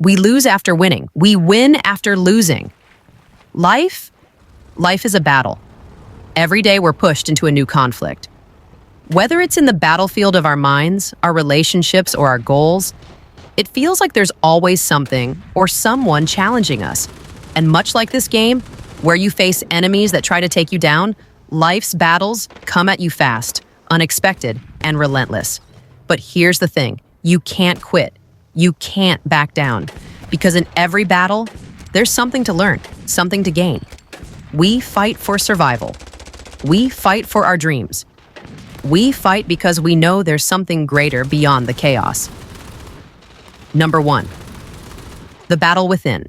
We lose after winning. We win after losing. Life is a battle. Every day we're pushed into a new conflict. Whether it's in the battlefield of our minds, our relationships, or our goals, it feels like there's always something or someone challenging us. And much like this game, where you face enemies that try to take you down, life's battles come at you fast, unexpected, and relentless. But here's the thing, you can't quit. You can't back down. Because in every battle, there's something to learn, something to gain. We fight for survival. We fight for our dreams. We fight because we know there's something greater beyond the chaos. Number 1, the battle within.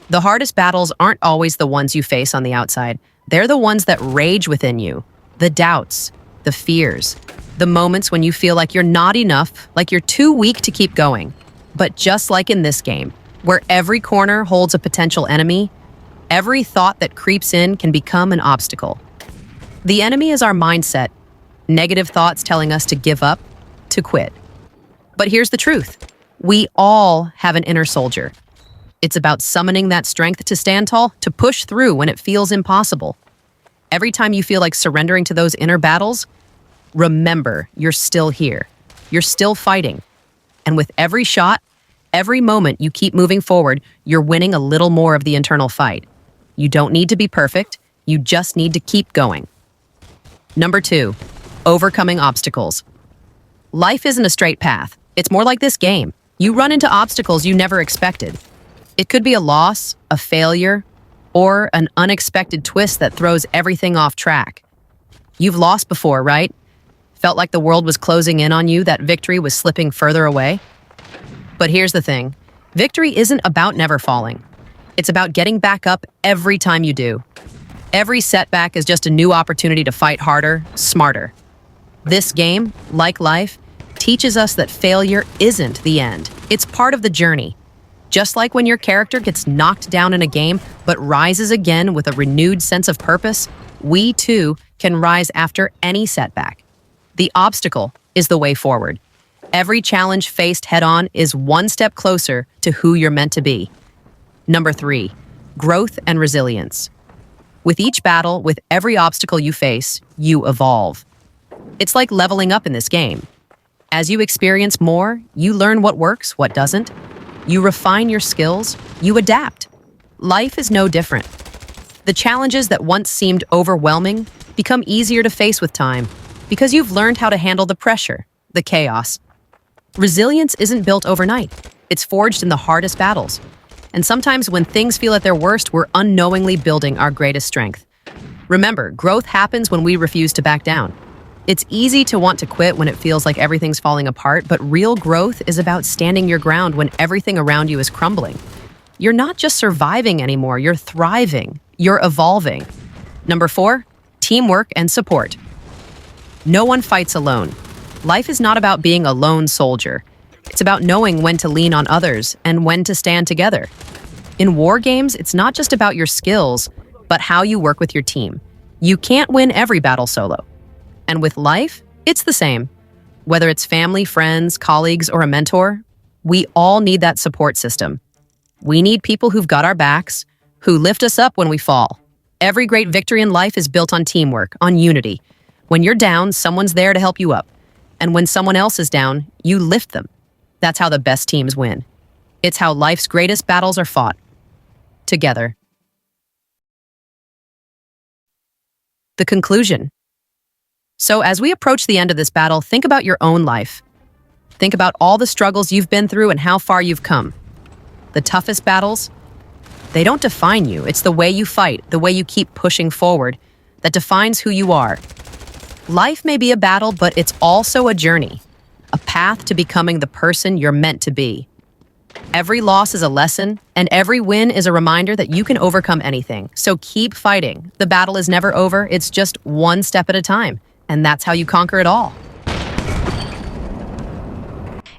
The hardest battles aren't always the ones you face on the outside. They're the ones that rage within you. The doubts, the fears, the moments when you feel like you're not enough, like you're too weak to keep going. But just like in this game, where every corner holds a potential enemy, every thought that creeps in can become an obstacle. The enemy is our mindset, negative thoughts telling us to give up, to quit. But here's the truth. We all have an inner soldier. It's about summoning that strength to stand tall, to push through when it feels impossible. Every time you feel like surrendering to those inner battles, remember you're still here. You're still fighting. And with every shot, every moment you keep moving forward, you're winning a little more of the internal fight. You don't need to be perfect. You just need to keep going. Number 2, overcoming obstacles. Life isn't a straight path. It's more like this game. You run into obstacles you never expected. It could be a loss, a failure, or an unexpected twist that throws everything off track. You've lost before, right? Felt like the world was closing in on you, that victory was slipping further away? But here's the thing. Victory isn't about never falling. It's about getting back up every time you do. Every setback is just a new opportunity to fight harder, smarter. This game, like life, teaches us that failure isn't the end. It's part of the journey. Just like when your character gets knocked down in a game but rises again with a renewed sense of purpose, we too can rise after any setback. The obstacle is the way forward. Every challenge faced head-on is one step closer to who you're meant to be. Number 3, growth and resilience. With each battle, with every obstacle you face, you evolve. It's like leveling up in this game. As you experience more, you learn what works, what doesn't. You refine your skills, you adapt. Life is no different. The challenges that once seemed overwhelming become easier to face with time because you've learned how to handle the pressure, the chaos. Resilience isn't built overnight. It's forged in the hardest battles. And sometimes when things feel at their worst, we're unknowingly building our greatest strength. Remember, growth happens when we refuse to back down. It's easy to want to quit when it feels like everything's falling apart, but real growth is about standing your ground when everything around you is crumbling. You're not just surviving anymore, you're thriving. You're evolving. Number 4, teamwork and support. No one fights alone. Life is not about being a lone soldier. It's about knowing when to lean on others and when to stand together. In war games, it's not just about your skills, but how you work with your team. You can't win every battle solo. And with life, it's the same. Whether it's family, friends, colleagues, or a mentor, we all need that support system. We need people who've got our backs, who lift us up when we fall. Every great victory in life is built on teamwork, on unity. When you're down, someone's there to help you up. And when someone else is down, you lift them. That's how the best teams win. It's how life's greatest battles are fought. Together. The conclusion. So as we approach the end of this battle, think about your own life. Think about all the struggles you've been through and how far you've come. The toughest battles, they don't define you. It's the way you fight, the way you keep pushing forward, that defines who you are. Life may be a battle, but it's also a journey, a path to becoming the person you're meant to be. Every loss is a lesson, and every win is a reminder that you can overcome anything. So keep fighting. The battle is never over. It's just one step at a time. And that's how you conquer it all.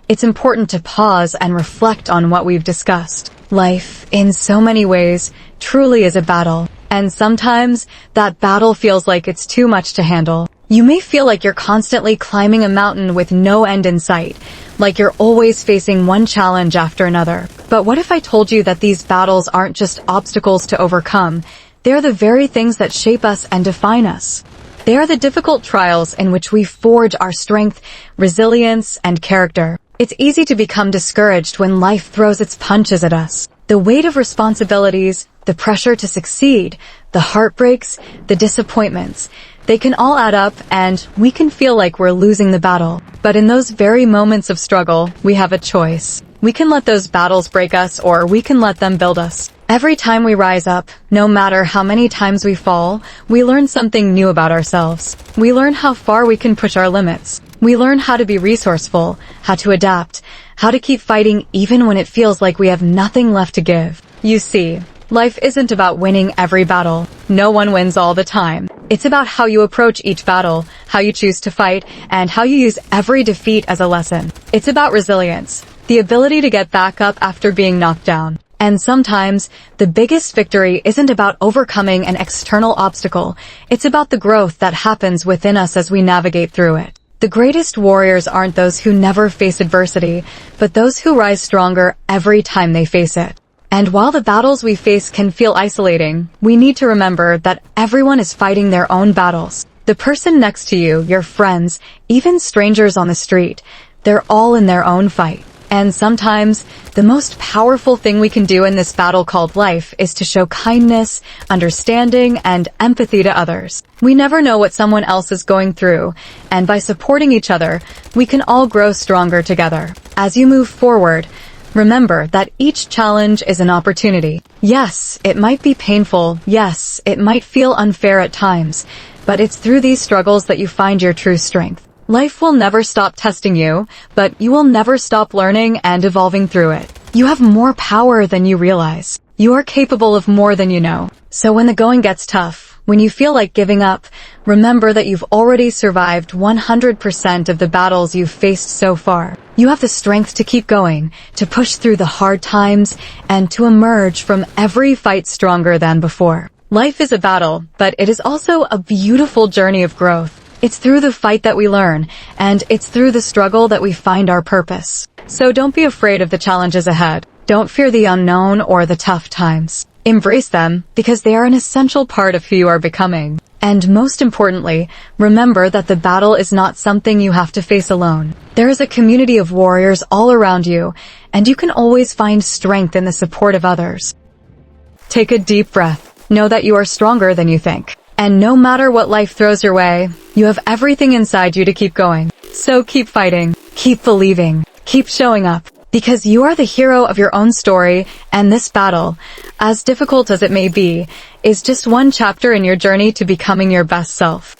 It's important to pause and reflect on what we've discussed. Life, in so many ways, truly is a battle. And sometimes, that battle feels like it's too much to handle. You may feel like you're constantly climbing a mountain with no end in sight, like you're always facing one challenge after another. But what if I told you that these battles aren't just obstacles to overcome? They're the very things that shape us and define us. They are the difficult trials in which we forge our strength, resilience, and character. It's easy to become discouraged when life throws its punches at us. The weight of responsibilities, the pressure to succeed, the heartbreaks, the disappointments, they can all add up and we can feel like we're losing the battle. But in those very moments of struggle, we have a choice. We can let those battles break us or we can let them build us. Every time we rise up, no matter how many times we fall, we learn something new about ourselves. We learn how far we can push our limits. We learn how to be resourceful, how to adapt, how to keep fighting even when it feels like we have nothing left to give. You see, life isn't about winning every battle. No one wins all the time. It's about how you approach each battle, how you choose to fight, and how you use every defeat as a lesson. It's about resilience, the ability to get back up after being knocked down. And sometimes, the biggest victory isn't about overcoming an external obstacle. It's about the growth that happens within us as we navigate through it. The greatest warriors aren't those who never face adversity, but those who rise stronger every time they face it. And while the battles we face can feel isolating, we need to remember that everyone is fighting their own battles. The person next to you, your friends, even strangers on the street, they're all in their own fight. And sometimes, the most powerful thing we can do in this battle called life is to show kindness, understanding, and empathy to others. We never know what someone else is going through, and by supporting each other, we can all grow stronger together. As you move forward, remember that each challenge is an opportunity. Yes, it might be painful. Yes, it might feel unfair at times, but it's through these struggles that you find your true strength. Life will never stop testing you, but you will never stop learning and evolving through it. You have more power than you realize. You are capable of more than you know. So when the going gets tough, when you feel like giving up, remember that you've already survived 100% of the battles you've faced so far. You have the strength to keep going, to push through the hard times, and to emerge from every fight stronger than before. Life is a battle, but it is also a beautiful journey of growth. It's through the fight that we learn, and it's through the struggle that we find our purpose. So don't be afraid of the challenges ahead. Don't fear the unknown or the tough times. Embrace them, because they are an essential part of who you are becoming. And most importantly, remember that the battle is not something you have to face alone. There is a community of warriors all around you, and you can always find strength in the support of others. Take a deep breath. Know that you are stronger than you think. And no matter what life throws your way, you have everything inside you to keep going. So keep fighting, keep believing, keep showing up, because you are the hero of your own story, and this battle, as difficult as it may be, is just one chapter in your journey to becoming your best self.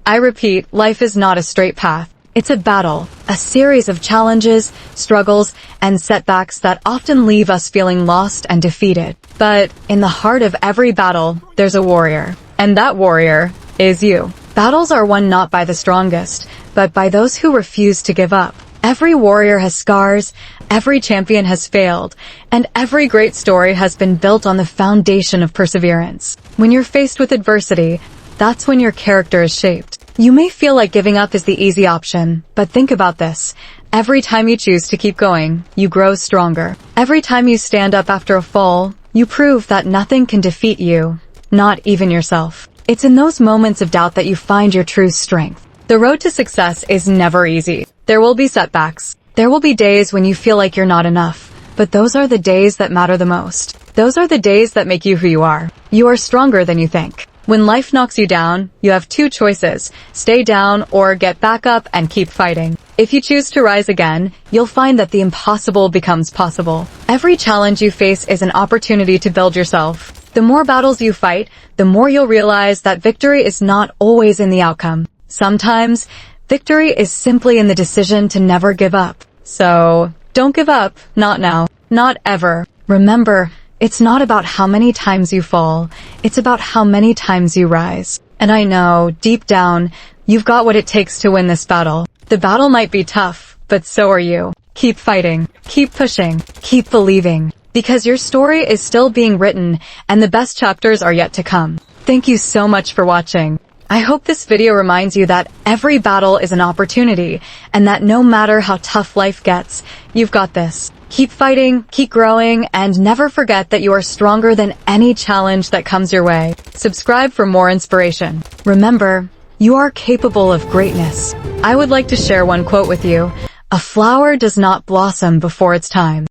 I repeat, life is not a straight path. It's a battle, a series of challenges, struggles, and setbacks that often leave us feeling lost and defeated. But in the heart of every battle, there's a warrior. And that warrior is you. Battles are won not by the strongest, but by those who refuse to give up. Every warrior has scars, every champion has failed, and every great story has been built on the foundation of perseverance. When you're faced with adversity, that's when your character is shaped. You may feel like giving up is the easy option, but think about this. Every time you choose to keep going, you grow stronger. Every time you stand up after a fall, you prove that nothing can defeat you, not even yourself. It's in those moments of doubt that you find your true strength. The road to success is never easy. There will be setbacks. There will be days when you feel like you're not enough, but those are the days that matter the most. Those are the days that make you who you are. You are stronger than you think. When life knocks you down, you have two choices: stay down or get back up and keep fighting. If you choose to rise again, you'll find that the impossible becomes possible. Every challenge you face is an opportunity to build yourself. The more battles you fight, the more you'll realize that victory is not always in the outcome. Sometimes, victory is simply in the decision to never give up. So, don't give up, not now, not ever. Remember, it's not about how many times you fall, it's about how many times you rise. And I know, deep down, you've got what it takes to win this battle. The battle might be tough, but so are you. Keep fighting, keep pushing, keep believing, because your story is still being written, and the best chapters are yet to come. Thank you so much for watching. I hope this video reminds you that every battle is an opportunity, and that no matter how tough life gets, you've got this. Keep fighting, keep growing, and never forget that you are stronger than any challenge that comes your way. Subscribe for more inspiration. Remember, you are capable of greatness. I would like to share one quote with you. A flower does not blossom before its time.